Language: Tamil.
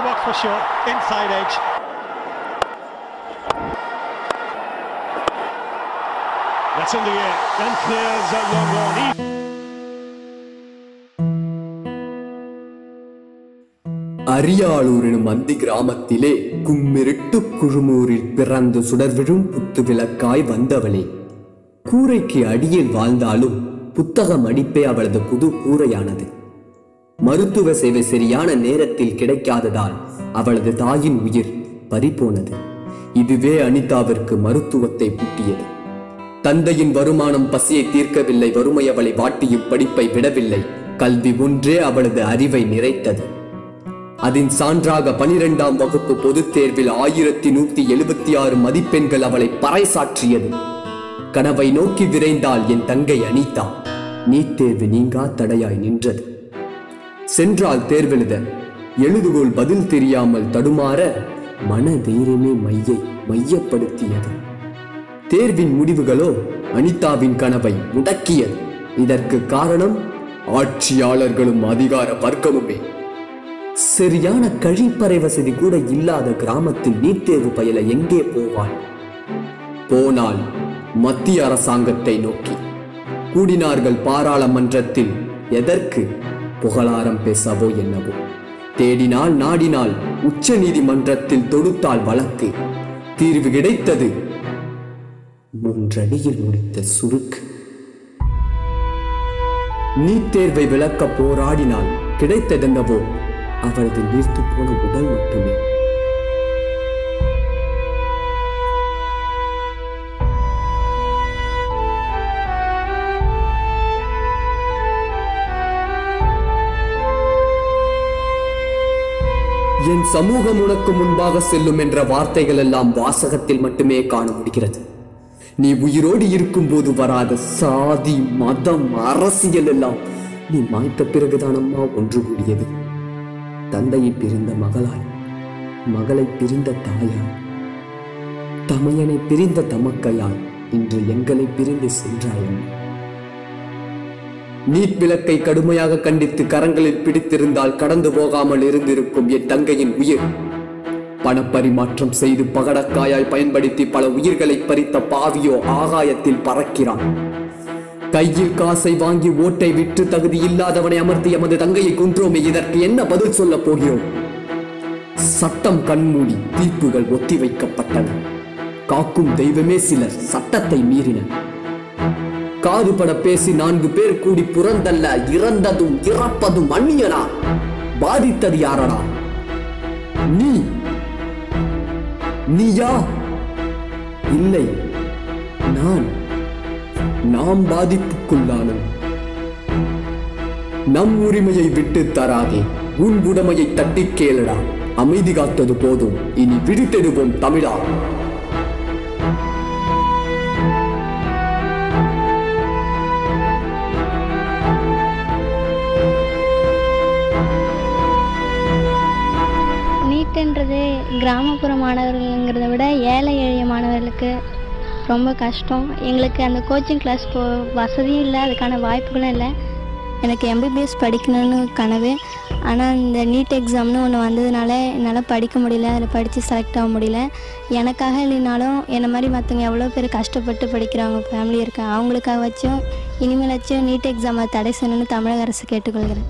the box for sure, inside edge. That's in the air and clears a long one. அரியாளூர் எனும் அந்தி கிராமத்திலே கும்மிருட்டு குழுமூரில் பிறந்து சுடர்விழும் புத்து விளக்காய் வந்தவளே. கூரைக்கு அடியில் வாழ்ந்தாலும் புத்தகம் அடிப்பே அவளது புது கூரையானது. மருத்துவ சேவை சரியான நேரத்தில் கிடைக்காததால் அவளது தாயின் உயிர் பறிபோனது. இதுவே அனிதாவிற்கு மருத்துவத்தை பூட்டியது. தந்தையின் வருமானம் பசியை தீர்க்கவில்லை, வறுமை அவளை வாட்டியும் படிப்பை விடவில்லை. கல்வி ஒன்றே அவளது அறிவை நிறைத்தது. அதன் சான்றாக 12ஆம் வகுப்பு பொதுத் தேர்வில் 1176 மதிப்பெண்கள் அவளை பறைசாற்றியது. கனவை நோக்கி விரைந்தாள் என் தங்கை அனிதா. நீட் தேர்வு நீங்கா தடையாய் நின்றது. சென்றால் தேர்வெழுத எழுதுகோள் பதில் தெரியாமல் தடுமாற மன தைரியமே மையப்படுத்தியது. தேர்வின் முடிவுகளோ அனிதாவின் கனவை முடக்கியது. இதற்கு காரணம் ஆட்சியாளர்களும் அதிகார வர்க்கமுமே. சரியான கழிப்பறை வசதி கூட இல்லாத கிராமத்தில் நீட் தேர்வு பயில எங்கே போவாள்? போனால் மத்திய அரசாங்கத்தை நோக்கி. கூடினார்கள் பாராளுமன்றத்தில். எதற்கு? புகழாரம் பேசவோ என்னவோ. தேடினால் நாடினால் உச்ச நீதிமன்றத்தில் தொடுத்தால் வழக்கு. தீர்வு கிடைத்தது 3 அடியில் முடித்த சுருக்கு. நீட் தேர்வை விளக்க போராடினால் கிடைத்ததென்னவோ அவரது நீர்த்து போன உடல் மட்டுமே. என் சமூகம் உனக்கு முன்பாக செல்லும் என்ற வார்த்தைகள் எல்லாம் வாசகத்தில் மட்டுமே காண முடிகிறது. நீ உயிரோடு இருக்கும் போது வராத சாதி மதம் அரசியல் எல்லாம் நீ மாய்த்த பிறகுதானம்மா ஒன்று கூடியது. தந்தையை பிரிந்த மகளாய், மகளை பிரிந்த தாயாய், தமையனை பிரிந்த தமக்கையாய் இன்று எங்களை பிரிந்து சென்றாயும். நீட் விளக்கை கடுமையாக கண்டித்து கரங்களில் பிடித்திருந்தால் கடந்து போகாமல் இருந்திருக்கும் என் தங்கையின் உயிர் பணப்பரிமாற்றம் செய்து பகடக்காயாய் பயன்படுத்தி பல உயிர்களை பறித்த பாவியோ ஆகாயத்தில் பறக்கிறான். கையில் காசை வாங்கி ஓட்டை விற்று தகுதி இல்லாதவனை அமர்த்தி எமது தங்கையை கொன்றோமே, இதற்கு என்ன பதில் சொல்ல போகிறோம்? சட்டம் கண்மூடி தீர்ப்புகள் ஒத்தி வைக்கப்பட்டன. காக்கும் தெய்வமே சிலர் சட்டத்தை மீறினர். காதுபட பேசி 4 பேர் கூடி புறந்தல்ல இறந்ததும் இறப்பதும் அந்நியனா? பாதித்தது யாரடா? நீயா? இல்லை, நாம் பாதிப்புக்குள்ளானோம். நம் உரிமையை விட்டு தராதே, உன் உடைமையை தட்டி கேளடா. அமைதி காத்தது போதும், இனி விழித்தெடுவோம் தமிழா. நீட்ன்றது கிராமப்புற மாணவர்கள்ங்கிறத விட ஏழை எளிய மாணவர்களுக்கு ரொம்ப கஷ்டம். எங்களுக்கு அந்த கோச்சிங் கிளாஸ் வசதியும் இல்லை, அதுக்கான வாய்ப்புகளும் இல்லை. எனக்கு MBBS படிக்கணும்னு கனவு. ஆனால் இந்த நீட் எக்ஸாம்னு ஒன்று வந்ததுனால என்னால் படிக்க முடியல, அதில் படித்து செலக்ட் ஆக முடியல. எனக்காக இல்லைனாலும் என்னை மாதிரி மற்றவங்க எவ்வளோ பேர் கஷ்டப்பட்டு படிக்கிறவங்க ஃபேமிலி இருக்காங்க, அவங்களுக்காக வச்சும் இனிமேலாச்சும் நீட் எக்ஸாமை தடை செய்யணும்னு தமிழக அரசு கேட்டுக்கொள்கிறேன்.